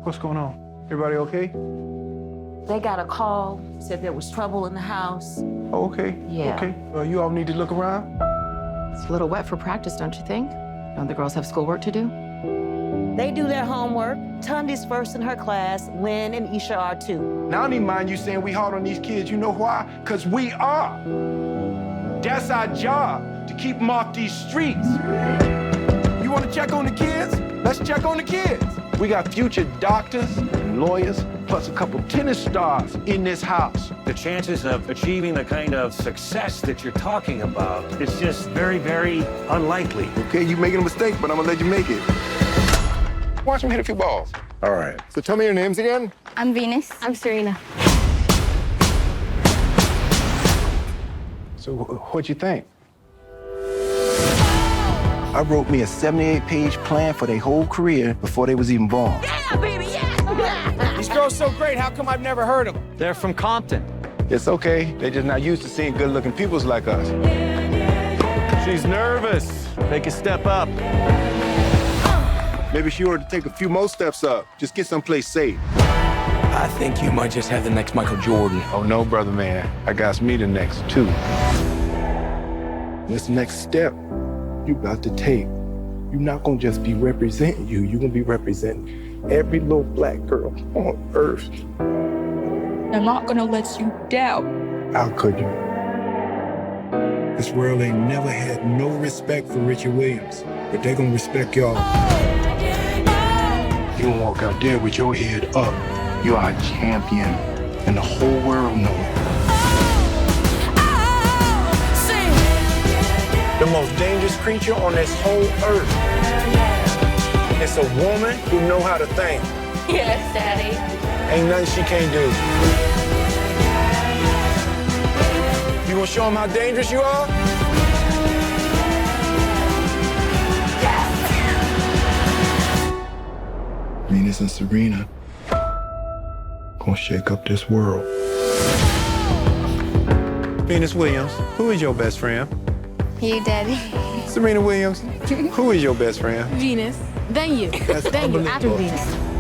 What's going on? Everybody okay? They got a call, said there was trouble in the house. Oh, okay. Yeah. Okay. You all need to look around? It's a little wet for practice, don't you think? Don't the girls have schoolwork to do? They do their homework. Tundi's first in her class. Lynn and Isha are too. Now, I don't even mind you saying we hard on these kids. You know why? Because we are. That's our job, to keep them off these streets. You want to check on the kids? Let's check on the kids. We got future doctors and lawyers, plus a couple tennis stars in this house. The chances of achieving the kind of success that you're talking about is just very, very unlikely. Okay, you making a mistake, but I'm gonna let you make it. Watch him hit a few balls. All right. So tell me your names again. I'm Venus. I'm Serena. So what'd you think? I wrote me a 78-page plan for their whole career before they was even born. Yeah, baby, yeah! These girls so great, how come I've never heard of them? They're from Compton. It's okay. They're just not used to seeing good-looking peoples like us. She's nervous. Take a step up. Maybe she ought to take a few more steps up. Just get someplace safe. I think you might just have the next Michael Jordan. Oh, no, brother man. I got me the next two. This next step you got to take, you're not gonna just be representing you. You're gonna be representing every little black girl on earth. I'm not gonna let you down. How could you? This world ain't never had no respect for Richard Williams, but they gonna respect y'all. You gonna walk out there with your head up. You are a champion, and the whole world knows it. The most dangerous creature on this whole earth. It's a woman who know how to think. Yes, Daddy. Ain't nothing she can't do. You gonna show them how dangerous you are? Venus and Serena gonna shake up this world. Venus Williams, who is your best friend? You, Daddy. Serena Williams, who is your best friend? Venus. Then you. That's Then you, after unbelievable. Venus.